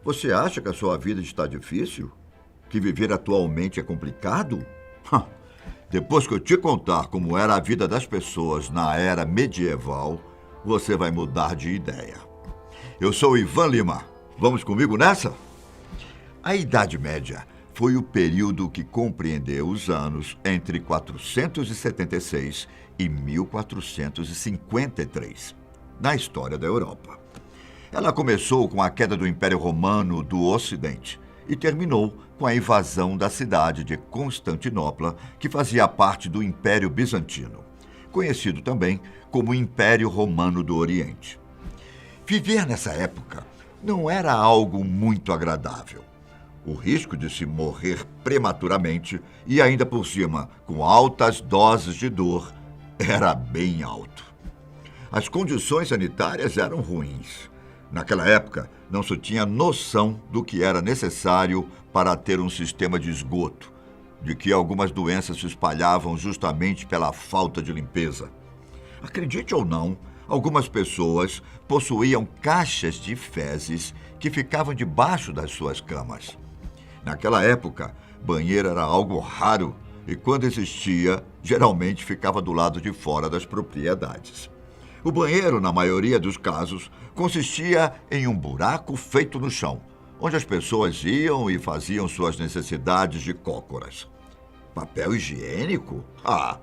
Você acha que a sua vida está difícil? Que viver atualmente é complicado? Ha! Depois que eu te contar como era a vida das pessoas na era medieval, você vai mudar de ideia. Eu sou Ivan Lima. Vamos comigo nessa? A Idade Média foi o período que compreendeu os anos entre 476 e 1453, na história da Europa. Ela começou com a queda do Império Romano do Ocidente e terminou com a invasão da cidade de Constantinopla, que fazia parte do Império Bizantino, conhecido também como Império Romano do Oriente. Viver nessa época não era algo muito agradável. O risco de se morrer prematuramente e ainda por cima com altas doses de dor era bem alto. As condições sanitárias eram ruins. Naquela época, não se tinha noção do que era necessário para ter um sistema de esgoto, de que algumas doenças se espalhavam justamente pela falta de limpeza. Acredite ou não, algumas pessoas possuíam caixas de fezes que ficavam debaixo das suas camas. Naquela época, banheiro era algo raro e, quando existia, geralmente ficava do lado de fora das propriedades. O banheiro, na maioria dos casos, consistia em um buraco feito no chão, onde as pessoas iam e faziam suas necessidades de cócoras. Papel higiênico? Ah,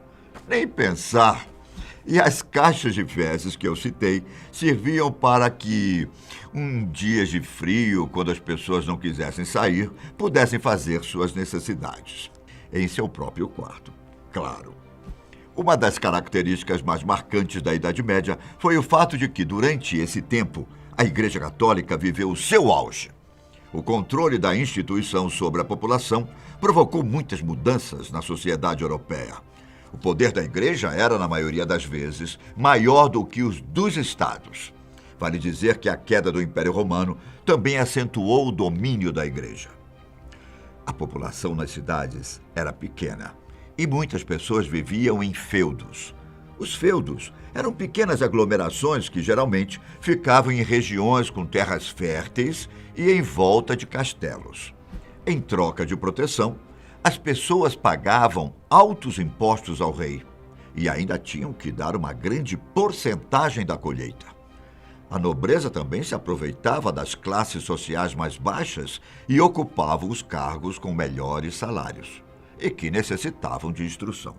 nem pensar! E as caixas de fezes que eu citei serviam para que, dias de frio, quando as pessoas não quisessem sair, pudessem fazer suas necessidades. Em seu próprio quarto, claro. Uma das características mais marcantes da Idade Média foi o fato de que, durante esse tempo, a Igreja Católica viveu o seu auge. O controle da instituição sobre a população provocou muitas mudanças na sociedade europeia. O poder da Igreja era, na maioria das vezes, maior do que os dos estados. Vale dizer que a queda do Império Romano também acentuou o domínio da Igreja. A população nas cidades era pequena e muitas pessoas viviam em feudos. Os feudos eram pequenas aglomerações que geralmente ficavam em regiões com terras férteis e em volta de castelos. Em troca de proteção, as pessoas pagavam altos impostos ao rei e ainda tinham que dar uma grande porcentagem da colheita. A nobreza também se aproveitava das classes sociais mais baixas e ocupava os cargos com melhores salários e que necessitavam de instrução.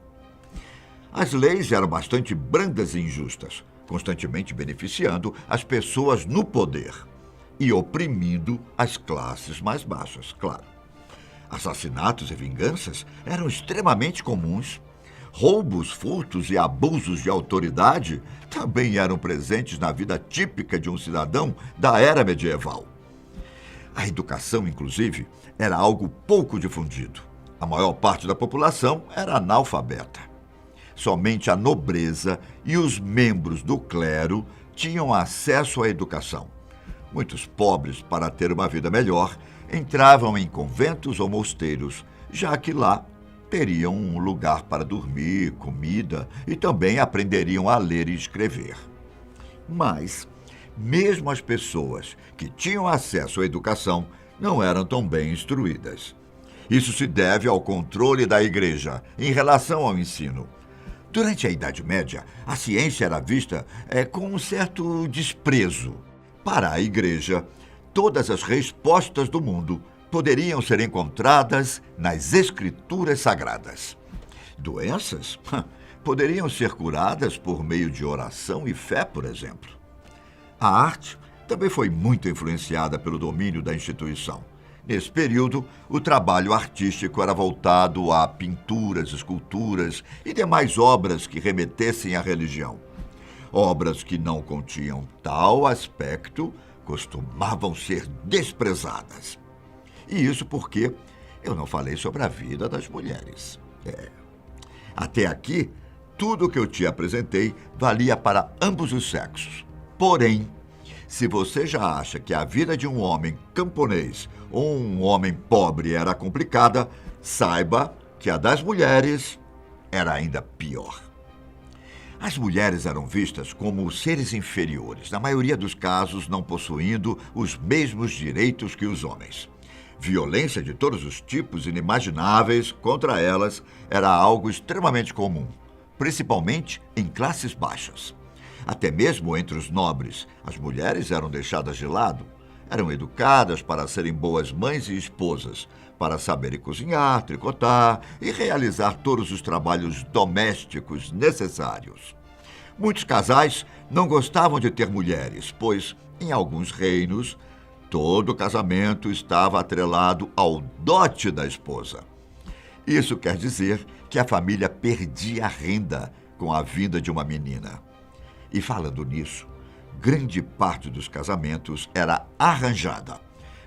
As leis eram bastante brandas e injustas, constantemente beneficiando as pessoas no poder e oprimindo as classes mais baixas, claro. Assassinatos e vinganças eram extremamente comuns. Roubos, furtos e abusos de autoridade também eram presentes na vida típica de um cidadão da era medieval. A educação, inclusive, era algo pouco difundido. A maior parte da população era analfabeta. Somente a nobreza e os membros do clero tinham acesso à educação. Muitos pobres, para ter uma vida melhor, entravam em conventos ou mosteiros, já que lá teriam um lugar para dormir, comida e também aprenderiam a ler e escrever. Mas, mesmo as pessoas que tinham acesso à educação não eram tão bem instruídas. Isso se deve ao controle da Igreja em relação ao ensino. Durante a Idade Média, a ciência era vista com um certo desprezo. Para a Igreja, todas as respostas do mundo poderiam ser encontradas nas Escrituras Sagradas. Doenças poderiam ser curadas por meio de oração e fé, por exemplo. A arte também foi muito influenciada pelo domínio da instituição. Nesse período, o trabalho artístico era voltado a pinturas, esculturas e demais obras que remetessem à religião. Obras que não continham tal aspecto costumavam ser desprezadas. E isso porque eu não falei sobre a vida das mulheres. Até aqui, tudo o que eu te apresentei valia para ambos os sexos. Porém, se você já acha que a vida de um homem camponês ou um homem pobre era complicada, saiba que a das mulheres era ainda pior. As mulheres eram vistas como seres inferiores, na maioria dos casos não possuindo os mesmos direitos que os homens. Violência de todos os tipos inimagináveis contra elas era algo extremamente comum, principalmente em classes baixas. Até mesmo entre os nobres, as mulheres eram deixadas de lado. Eram educadas para serem boas mães e esposas, para saberem cozinhar, tricotar e realizar todos os trabalhos domésticos necessários. Muitos casais não gostavam de ter mulheres, pois, em alguns reinos, todo casamento estava atrelado ao dote da esposa. Isso quer dizer que a família perdia a renda com a vinda de uma menina. E falando nisso, grande parte dos casamentos era arranjada.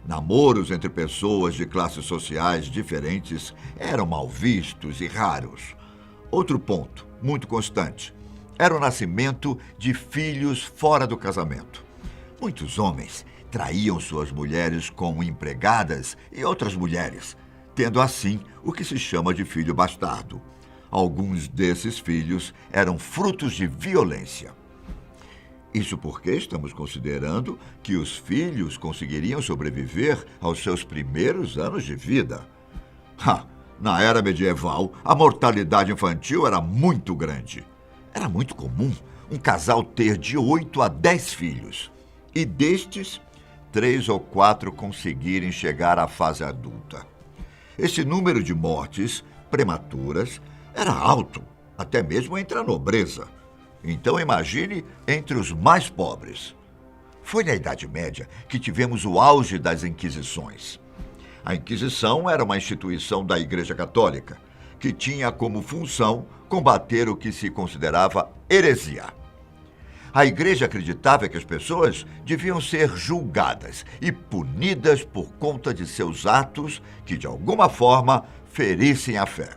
Namoros entre pessoas de classes sociais diferentes eram mal vistos e raros. Outro ponto, muito constante, era o nascimento de filhos fora do casamento. Muitos homens traíam suas mulheres com empregadas e outras mulheres, tendo assim o que se chama de filho bastardo. Alguns desses filhos eram frutos de violência. Isso porque estamos considerando que os filhos conseguiriam sobreviver aos seus primeiros anos de vida. Na era medieval, a mortalidade infantil era muito grande. Era muito comum um casal ter de 8 a 10 filhos. E destes, 3 ou 4 conseguirem chegar à fase adulta. Esse número de mortes prematuras era alto, até mesmo entre a nobreza. Então imagine entre os mais pobres. Foi na Idade Média que tivemos o auge das Inquisições. A Inquisição era uma instituição da Igreja Católica, que tinha como função combater o que se considerava heresia. A Igreja acreditava que as pessoas deviam ser julgadas e punidas por conta de seus atos que, de alguma forma, ferissem a fé.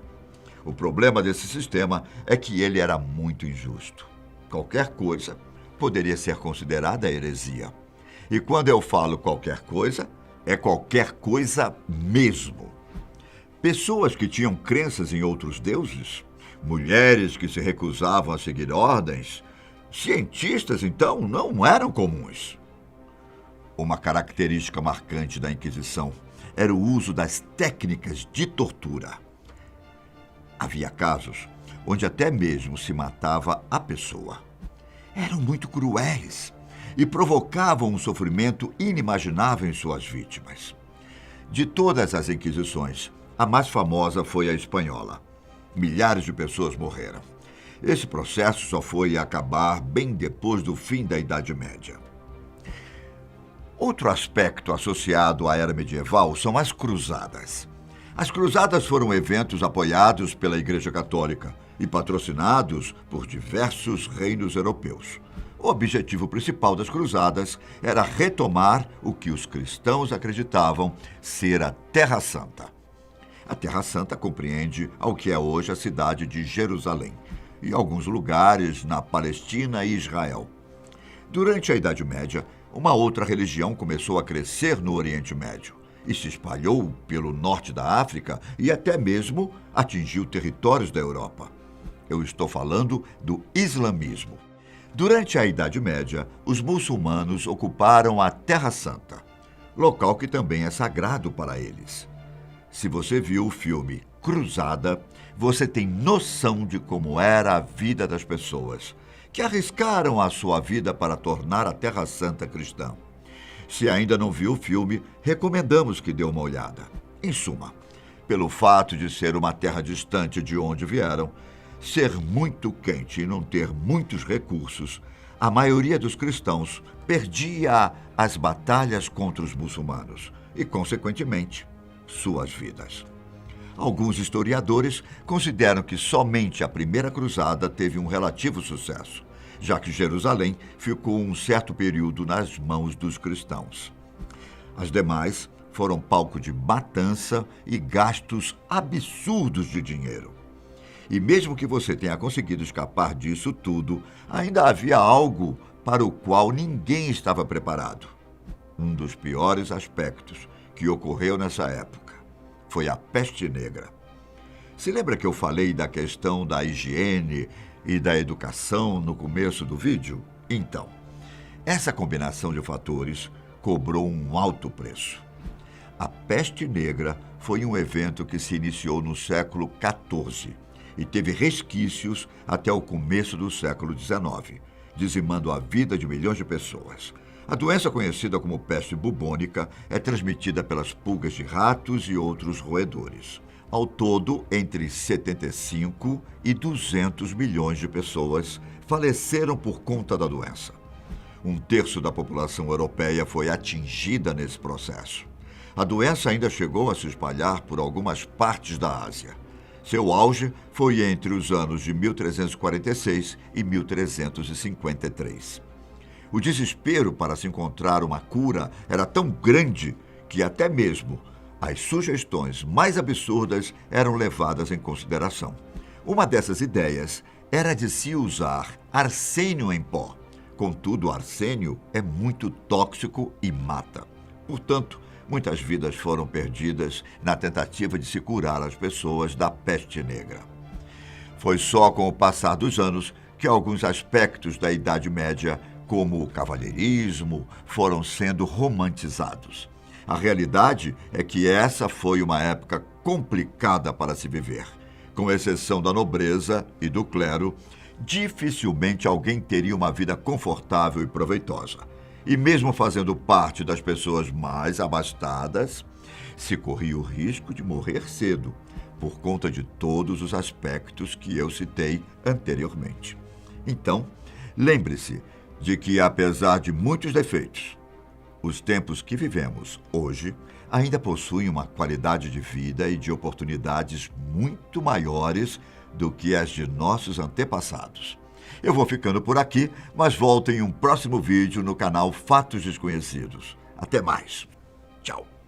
O problema desse sistema é que ele era muito injusto. Qualquer coisa poderia ser considerada heresia. E quando eu falo qualquer coisa, é qualquer coisa mesmo. Pessoas que tinham crenças em outros deuses, mulheres que se recusavam a seguir ordens, cientistas, então, não eram comuns. Uma característica marcante da Inquisição era o uso das técnicas de tortura. Havia casos onde até mesmo se matava a pessoa. Eram muito cruéis e provocavam um sofrimento inimaginável em suas vítimas. De todas as Inquisições, a mais famosa foi a espanhola. Milhares de pessoas morreram. Esse processo só foi acabar bem depois do fim da Idade Média. Outro aspecto associado à era medieval são as cruzadas. As cruzadas foram eventos apoiados pela Igreja Católica e patrocinados por diversos reinos europeus. O objetivo principal das cruzadas era retomar o que os cristãos acreditavam ser a Terra Santa. A Terra Santa compreende ao que é hoje a cidade de Jerusalém e alguns lugares na Palestina e Israel. Durante a Idade Média, uma outra religião começou a crescer no Oriente Médio e se espalhou pelo norte da África e até mesmo atingiu territórios da Europa. Eu estou falando do islamismo. Durante a Idade Média, os muçulmanos ocuparam a Terra Santa, local que também é sagrado para eles. Se você viu o filme Cruzada, você tem noção de como era a vida das pessoas que arriscaram a sua vida para tornar a Terra Santa cristã. Se ainda não viu o filme, recomendamos que dê uma olhada. Em suma, pelo fato de ser uma terra distante de onde vieram, ser muito quente e não ter muitos recursos, a maioria dos cristãos perdia as batalhas contra os muçulmanos e, consequentemente, suas vidas. Alguns historiadores consideram que somente a primeira cruzada teve um relativo sucesso, já que Jerusalém ficou um certo período nas mãos dos cristãos. As demais foram palco de matança e gastos absurdos de dinheiro. E mesmo que você tenha conseguido escapar disso tudo, ainda havia algo para o qual ninguém estava preparado. Um dos piores aspectos que ocorreu nessa época foi a peste negra. Se lembra que eu falei da questão da higiene e da educação no começo do vídeo? Então, essa combinação de fatores cobrou um alto preço. A peste negra foi um evento que se iniciou no século XIV e teve resquícios até o começo do século XIX, dizimando a vida de milhões de pessoas. A doença, conhecida como peste bubônica, é transmitida pelas pulgas de ratos e outros roedores. Ao todo, entre 75 e 200 milhões de pessoas faleceram por conta da doença. Um terço da população europeia foi atingida nesse processo. A doença ainda chegou a se espalhar por algumas partes da Ásia. Seu auge foi entre os anos de 1346 e 1353. O desespero para se encontrar uma cura era tão grande que até mesmo as sugestões mais absurdas eram levadas em consideração. Uma dessas ideias era de se usar arsênio em pó. Contudo, o arsênio é muito tóxico e mata. Portanto, muitas vidas foram perdidas na tentativa de se curar as pessoas da peste negra. Foi só com o passar dos anos que alguns aspectos da Idade Média, como o cavalheirismo, foram sendo romantizados. A realidade é que essa foi uma época complicada para se viver. Com exceção da nobreza e do clero, dificilmente alguém teria uma vida confortável e proveitosa. E mesmo fazendo parte das pessoas mais abastadas, se corria o risco de morrer cedo, por conta de todos os aspectos que eu citei anteriormente. Então, lembre-se de que, apesar de muitos defeitos, os tempos que vivemos hoje ainda possuem uma qualidade de vida e de oportunidades muito maiores do que as de nossos antepassados. Eu vou ficando por aqui, mas volto em um próximo vídeo no canal Fatos Desconhecidos. Até mais. Tchau.